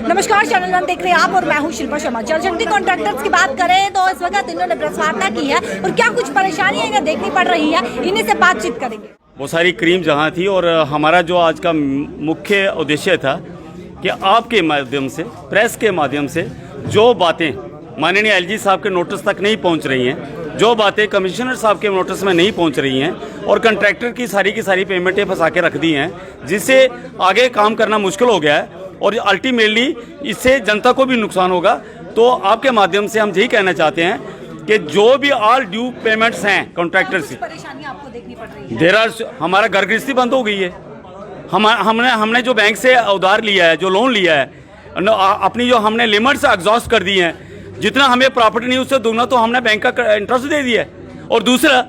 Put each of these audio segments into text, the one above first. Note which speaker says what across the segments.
Speaker 1: नमस्कार, channel one देख रहे हैं आप और मैं हूं शिल्पा शर्मा। जल शक्ति कॉन्ट्रैक्टर्स की बात करें तो इस वक्त इन्होंने प्रेस वार्ता की है और क्या कुछ परेशानियां इन्हें देखनी पड़ रही है, इन्हीं से बातचीत करेंगे।
Speaker 2: वो सारी क्रीम जहाँ थी और हमारा जो आज का मुख्य उद्देश्य था कि आपके माध्यम से, प्रेस के माध्यम से जो बातें माननीय एलजी साहब के नोटिस तक नहीं पहुँच रही हैं, जो बातें कमिश्नर साहब के नोटिस में नहीं पहुँच रही हैं और कंट्रैक्टर की सारी पेमेंटें फंसा के रख दी हैं, जिससे आगे काम करना मुश्किल हो गया है और अल्टीमेटली इससे जनता को भी नुकसान होगा। तो आपके माध्यम से हम यही कहना चाहते हैं कि जो भी ऑल ड्यू पेमेंट्स हैं कॉन्ट्रैक्टर्स,
Speaker 1: परेशानियां आपको देखनी पड़ रही है।
Speaker 2: देर आर हमारा घर गृहस्थी बंद हो गई है। हमने जो बैंक से उधार लिया है, जो लोन लिया है, अपनी जो हमने लिमिट्स एग्जॉस्ट कर दी हैं, जितना हमें प्रॉफिट नहीं उससे दुगना तो हमने बैंक का इंटरेस्ट दे दिया है। और दूसरा,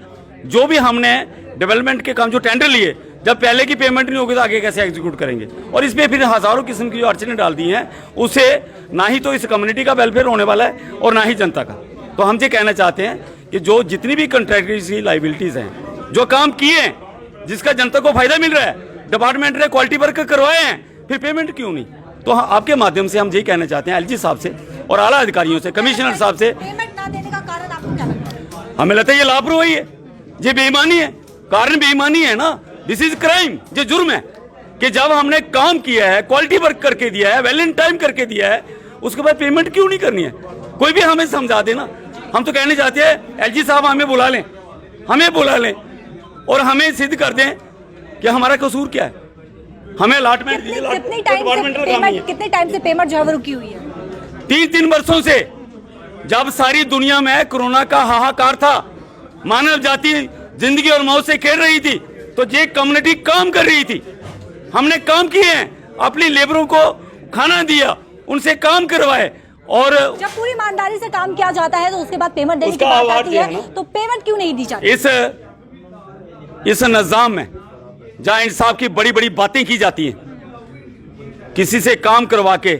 Speaker 2: जो भी हमने डेवलपमेंट के काम जो टेंडर लिए, जब पहले की पेमेंट नहीं होगी तो आगे कैसे एग्जीक्यूट करेंगे। और इस पे फिर हज़ारों किस्म की जो अड़चनें डाल दी हैं, उससे ना ही तो इस कम्युनिटी का वेलफेयर होने वाला है और ना ही जनता का। तो हम ये कहना चाहते हैं कि जो जितनी भी कंट्रैक्टर्स की लाइबिलिटीज़ हैं, जो काम किए हैं, जिसका जनता को फायदा मिल रहा है, डिपार्टमेंट ने क्वालिटी वर्क करवाए हैं, फिर पेमेंट क्यों नहीं। तो आपके माध्यम से हम यही कहना चाहते हैं एलजी साहब से और आला अधिकारियों से, कमिश्नर साहब से,
Speaker 1: पेमेंट ना देने का कारण आपको क्या लगता है?
Speaker 2: हमें लगता है ये लापरवाही है, ये बेईमानी है। कारण बेईमानी है ना, दिस इज क्राइम। ये जुर्म है कि जब हमने काम किया है, क्वालिटी वर्क करके दिया है, वेल इन टाइम करके दिया है, उसके बाद पेमेंट क्यों नहीं करनी है। कोई भी हमें समझा देना। हम तो कहने चाहते हैं एलजी साहब हमें बुला लें और हमें सिद्ध कर दें कि हमारा कसूर क्या है। हमें अलॉटमेंट
Speaker 1: कितने टाइम से पेमेंट जो है वो रुकी हुई है?
Speaker 2: 3 वर्षों से, जब सारी दुनिया में कोरोना का हाहाकार था, मानव जाति जिंदगी और मौत से खेल रही थी, तो ये कम्युनिटी काम कर रही थी। हमने काम किए हैं, अपनी लेबरों को खाना दिया, उनसे काम करवाए। और
Speaker 1: जब पूरी ईमानदारी से काम किया जाता है तो उसके बाद पेमेंट देने की बात आती है, तो पेमेंट क्यों नहीं दी जाती?
Speaker 2: इस निजाम में जहाँ इंसाफ की बड़ी बड़ी बातें की जाती हैं, किसी से काम करवा के,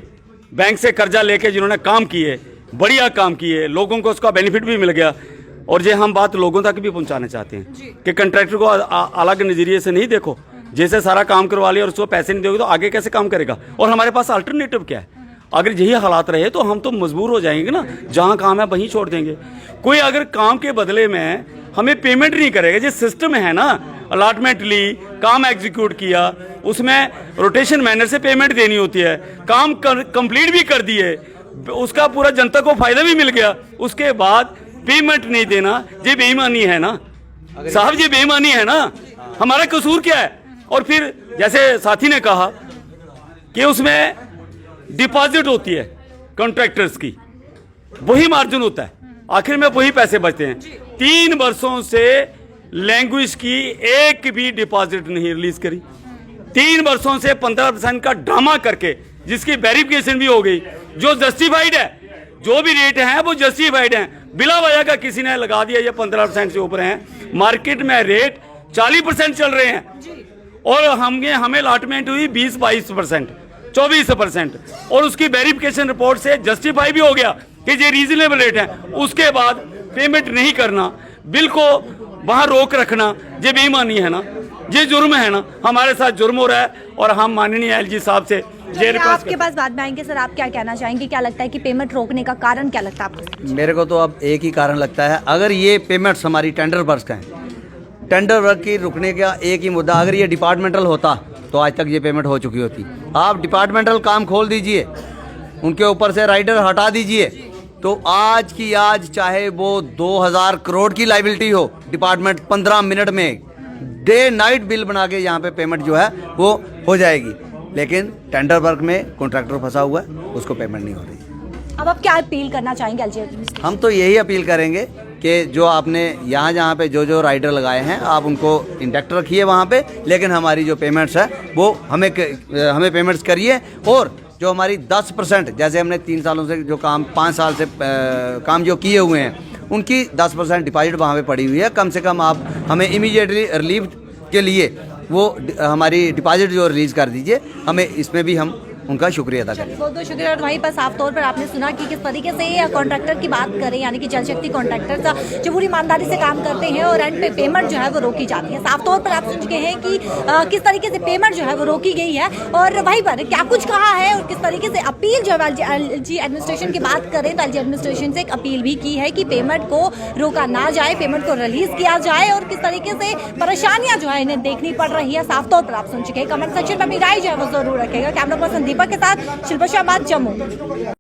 Speaker 2: बैंक से कर्जा लेके जिन्होंने काम किए, बढ़िया काम किए, लोगों को उसका बेनिफिट भी मिल गया। और ये हम बात लोगों तक भी पहुंचाना चाहते हैं कि कंट्रैक्टर को अलग नज़रिए से नहीं देखो। जैसे सारा काम करवा लिया और उसको पैसे नहीं दोगे तो आगे कैसे काम करेगा। और हमारे पास अल्टरनेटिव क्या है? अगर यही हालात रहे तो हम तो मजबूर हो जाएंगे ना, जहाँ काम है वहीं छोड़ देंगे। कोई अगर काम के बदले में हमें पेमेंट नहीं करेगा, जो सिस्टम है ना, अलॉटमेंट ली, काम एग्जीक्यूट किया, उसमें रोटेशन मैनर से पेमेंट देनी होती है, काम कंप्लीट भी कर दिए, उसका पूरा जनता को फायदा भी मिल गया, उसके बाद पेमेंट नहीं देना, ये बेईमानी है ना साहब, ये बेईमानी है ना। हमारा कसूर क्या है? और फिर जैसे साथी ने कहा कि उसमें डिपॉजिट होती है कॉन्ट्रैक्टर्स की, वही मार्जिन होता है, आखिर में वही पैसे बचते हैं। 3 वर्षों से लैंग्वेज की एक भी डिपॉजिट नहीं रिलीज करी। 3 वर्षों से 15% का ड्रामा करके, जिसकी वेरिफिकेशन भी हो गई, जो जस्टिफाइड है, जो भी रेट हैं वो जस्टिफाइड हैं, बिला वजह का किसी ने लगा दिया ये 15% से ऊपर हैं। मार्केट में रेट 40% चल रहे हैं और हमें अलॉटमेंट हुई 20-22%, 24%, और उसकी वेरिफिकेशन रिपोर्ट से जस्टिफाई भी हो गया कि ये रीजनेबल रेट है। उसके बाद पेमेंट नहीं करना, बिल को वहां रोक रखना, ये बेईमानी है ना, ये जुर्म है ना। हमारे साथ जुर्म हो रहा है और हम माननीय एलजी साहब से
Speaker 1: आपके पास बाद में आएंगे। सर, आप क्या कहना चाहेंगे? क्या लगता है कि पेमेंट रोकने का कारण क्या लगता है आपको?
Speaker 3: मेरे को तो अब एक ही कारण लगता है, अगर ये पेमेंट्स हमारी टेंडर वर्क का है, टेंडर वर्क की रुकने का एक ही मुद्दा, अगर ये डिपार्टमेंटल होता तो आज तक ये पेमेंट हो चुकी होती। आप डिपार्टमेंटल काम खोल दीजिए, उनके ऊपर से राइडर हटा दीजिए, तो आज की आज चाहे वो 2000 करोड़ की लाइबिलिटी हो, डिपार्टमेंट 15 मिनट में डे नाइट बिल बना के यहाँ पे पेमेंट जो है वो हो जाएगी। लेकिन टेंडर वर्क में कॉन्ट्रैक्टर फंसा हुआ है, उसको पेमेंट नहीं हो रही।
Speaker 1: अब आप क्या अपील करना चाहेंगे एलजी?
Speaker 3: हम तो यही अपील करेंगे कि जो आपने जहाँ पे जो राइडर लगाए हैं, आप उनको इंटैक्ट रखिए वहाँ पे, लेकिन हमारी जो पेमेंट्स है वो हमें पेमेंट्स करिए। और जो हमारी 10%, जैसे हमने 3 सालों से जो काम, 5 साल से काम जो किए हुए हैं, उनकी 10% डिपॉजिट वहाँ पे पड़ी हुई है। कम से कम आप हमें इमीडिएटली रिलीफ के लिए वो हमारी डिपॉजिट जो रिलीज़ कर दीजिए। हमें इसमें भी हम उनका शुक्रिया अदा करें।
Speaker 1: बहुत बहुत शुक्रिया। और वहीं पर साफ तौर पर आपने सुना कि किस तरीके से कॉन्ट्रैक्टर की बात करें, यानी कि जल शक्ति कॉन्ट्रैक्टर जो पूरी ईमानदारी से काम करते हैं और एंड पे पेमेंट जो है वो रोकी जाती है। साफ तौर पर आप सुन चुके हैं कि किस तरीके से पेमेंट जो है वो रोकी गई है और वहीं पर क्या कुछ कहा है और किस तरीके से अपील जो है एलजी एडमिनिस्ट्रेशन की बात करें तो एलजी एडमिनिस्ट्रेशन से एक अपील भी की है कि पेमेंट को रोका ना जाए, पेमेंट को रिलीज किया जाए और किस तरीके से परेशानियां जो है इन्हें देखनी पड़ रही है। साफ तौर पर आप सुन चुके हैं। कमेंट सेक्शन में अपनी राय जो है वो जरूर रखेगा। कैमरा पर्सन दीपक के साथ शिल्पा शर्मा, जम्मू।